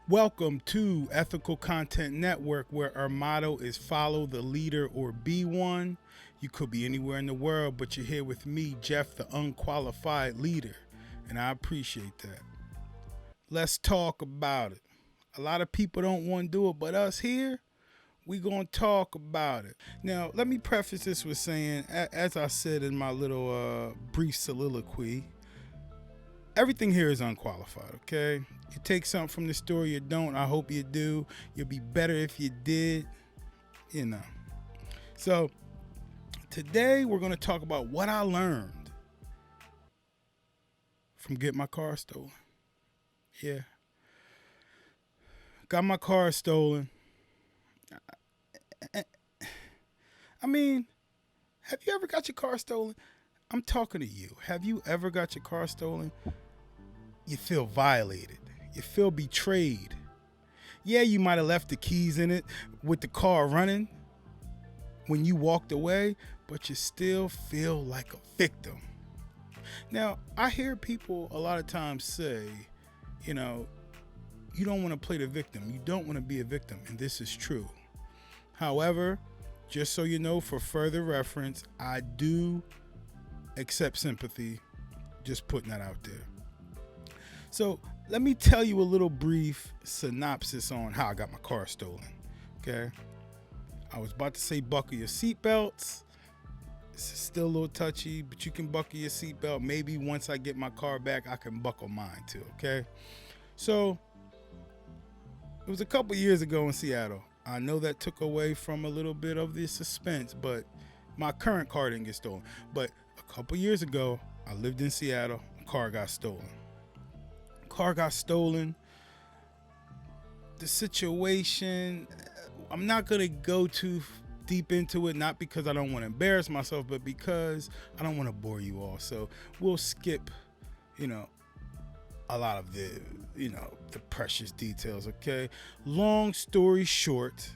Welcome to Ethical Content Network, where our motto is follow the leader or be one. You could be anywhere in the world, but you're here with me, Jeff, the unqualified leader, and I appreciate that. Let's talk about it. A lot of people don't want to do it, but us here, we gonna talk about it. Now, let me preface this with saying, as I said in my little brief soliloquy, everything here is unqualified, okay? You take something from the story, you don't. I hope you do. You'll be better if you did, you know. So, today we're going to talk about what I learned from getting my car stolen. Yeah. Got my car stolen. I mean, have you ever got your car stolen? I'm talking to you. Have you ever got your car stolen? You feel violated. You feel betrayed. Yeah, you might have left the keys in it with the car running when you walked away, but you still feel like a victim. Now, I hear people a lot of times say, you know, you don't want to play the victim. You don't want to be a victim, and this is true. However, just so you know, for further reference, I do accept sympathy. Just putting that out there. So let me tell you a little brief synopsis on how I got my car stolen. Okay. I was about to say buckle your seatbelts. It's still a little touchy, but you can buckle your seatbelt. Maybe once I get my car back, I can buckle mine too. Okay. So it was a couple years ago in Seattle. I know that took away from a little bit of the suspense, but my current car didn't get stolen. But a couple years ago, I lived in Seattle. My car got stolen. Car got stolen. The situation, I'm not going to go too deep into it, not because I don't want to embarrass myself, but because I don't want to bore you all. So we'll skip, a lot of the precious details, okay? Long story short,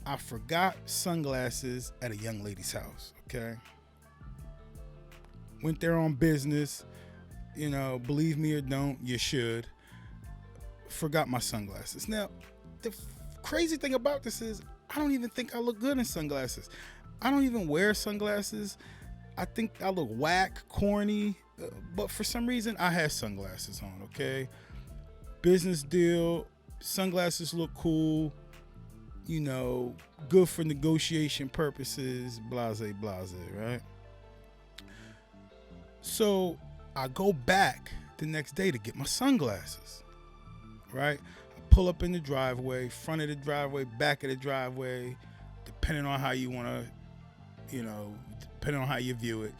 I forgot sunglasses at a young lady's house, okay? Went there on business. Believe me or don't, you should. Forgot my sunglasses. Now, the crazy thing about this is I don't even think I look good in sunglasses. I don't even wear sunglasses. I think I look whack, corny, but for some reason I had sunglasses on, okay? Business deal, sunglasses look cool, good for negotiation purposes, blase, right? So I go back the next day to get my sunglasses, right? I pull up in the driveway, front of the driveway, back of the driveway, depending on how you want to, depending on how you view it.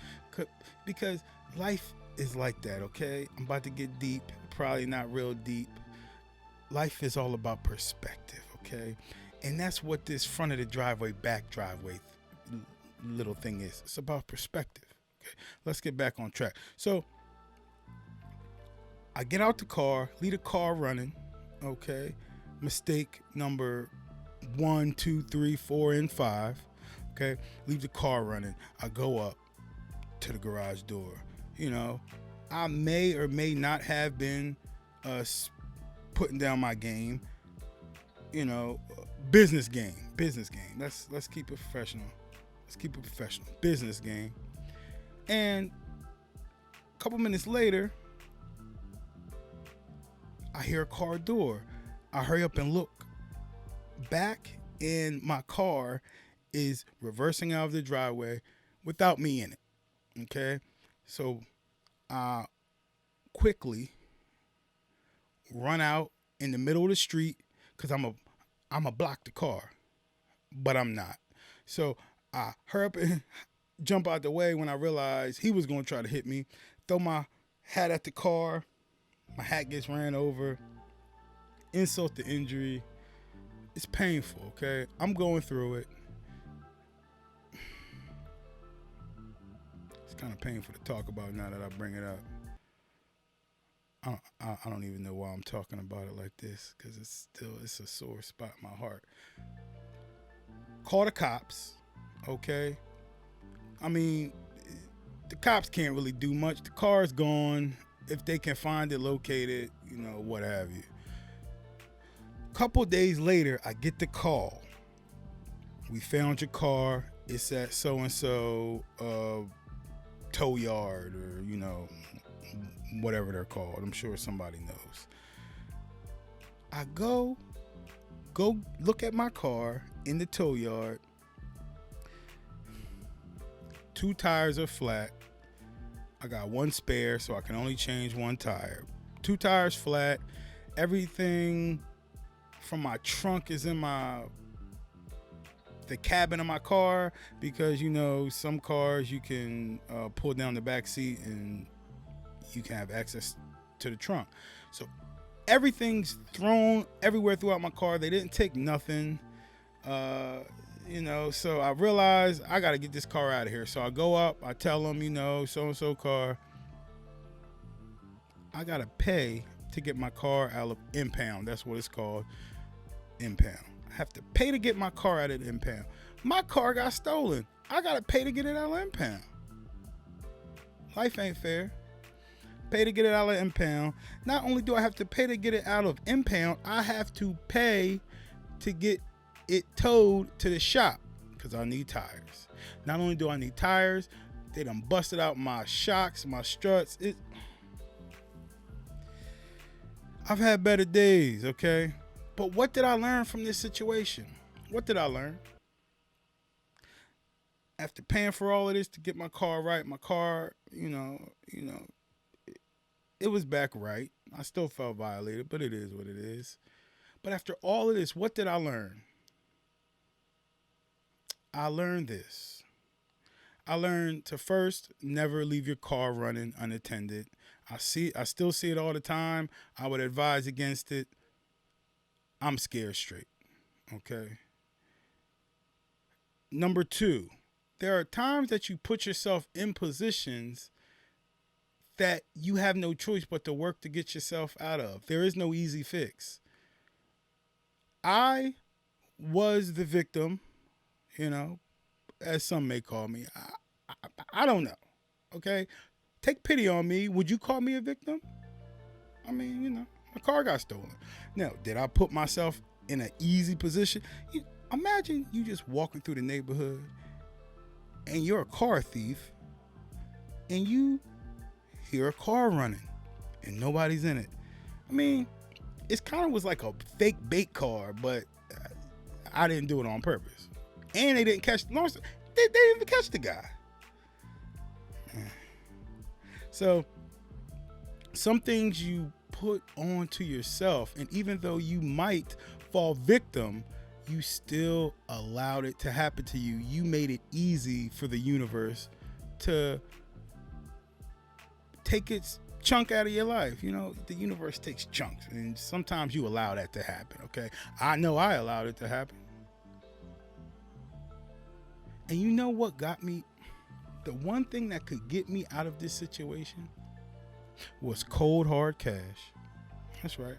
Because life is like that, okay? I'm about to get deep, probably not real deep. Life is all about perspective, okay? And that's what this front of the driveway, back driveway little thing is. It's about perspective. Okay, let's get back on track. So I get out the car, leave the car running, okay? Mistake number 1, 2, 3, 4, and 5, okay? Leave the car running. I go up to the garage door. I may or may not have been putting down my game, business game. Let's keep it professional. Business game. And a couple minutes later, I hear a car door. I hurry up and look back, and my car is reversing out of the driveway without me in it. Okay? So I quickly run out in the middle of the street because I'm a block the car, but I'm not. So I hurry up and jump out the way when I realized he was going to try to hit me. Throw my hat at the car. My hat gets ran over. Insult to injury. It's painful, okay? I'm going through it. It's kind of painful to talk about now that I bring it up. I don't even know why I'm talking about it like this, because it's a sore spot in my heart. Call the cops, okay? I mean, the cops can't really do much. The car's gone. If they can find it, locate it, what have you. Couple days later, I get the call. We found your car. It's at so and so tow yard, or whatever they're called. I'm sure somebody knows. I go look at my car in the tow yard. 2 tires are flat. I got 1 spare, so I can only change 1 tire. 2 tires flat. Everything from my trunk is in the cabin of my car, because some cars you can pull down the back seat and you can have access to the trunk. So everything's thrown everywhere throughout my car. They didn't take nothing. So I realized I got to get this car out of here. So I go up, I tell them, so-and-so car, I got to pay to get my car out of impound. That's what it's called, impound. I have to pay to get my car out of the impound. My car got stolen. I got to pay to get it out of impound. Life ain't fair. Pay to get it out of impound. Not only do I have to pay to get it out of impound, I have to pay to get it towed to the shop, because I need tires. Not only do I need tires, they done busted out my shocks, my struts. I've had better days, okay? But what did I learn from this situation? What did I learn? After paying for all of this to get my car right, my car, it was back right. I still felt violated, but it is what it is. But after all of this, what did I learn? I learned this. I learned to first never leave your car running unattended. I still see it all the time. I would advise against it. I'm scared straight. Okay. Number 2, there are times that you put yourself in positions that you have no choice but to work to get yourself out of. There is no easy fix. I was the victim, as some may call me. I don't know. Okay. Take pity on me. Would you call me a victim? I mean, my car got stolen. Now, did I put myself in an easy position? Imagine you just walking through the neighborhood and you're a car thief and you hear a car running and nobody's in it. I mean, it kind of was like a fake bait car, but I didn't do it on purpose. And they didn't catch, they didn't even catch the guy. So some things you put onto yourself, and even though you might fall victim, you still allowed it to happen to you. You made it easy for the universe to take its chunk out of your life. The universe takes chunks, and sometimes you allow that to happen. Okay. I know I allowed it to happen. And you know what got me? The one thing that could get me out of this situation was cold, hard cash. That's right.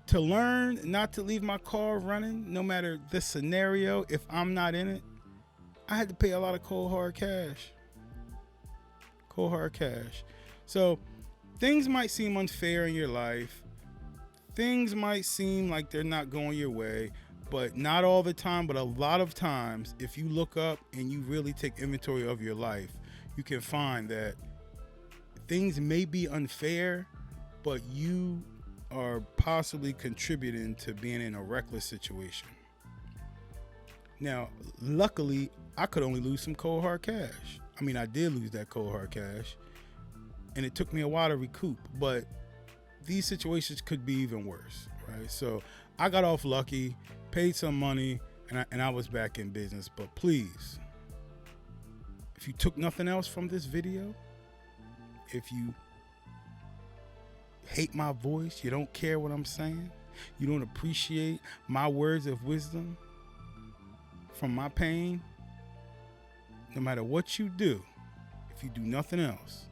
To learn not to leave my car running, no matter the scenario, if I'm not in it, I had to pay a lot of cold, hard cash. Cold, hard cash. So things might seem unfair in your life. Things might seem like they're not going your way. But not all the time, but a lot of times, if you look up and you really take inventory of your life, you can find that things may be unfair, but you are possibly contributing to being in a reckless situation. Now, luckily, I could only lose some cold hard cash. I mean, I did lose that cold hard cash, and it took me a while to recoup, but these situations could be even worse, right? So I got off lucky, paid some money, and I was back in business. But please, if you took nothing else from this video, if you hate my voice, you don't care what I'm saying, you don't appreciate my words of wisdom from my pain, no matter what you do, if you do nothing else,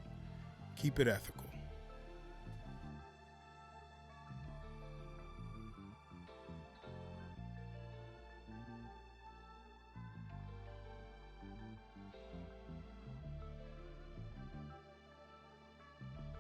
keep it ethical.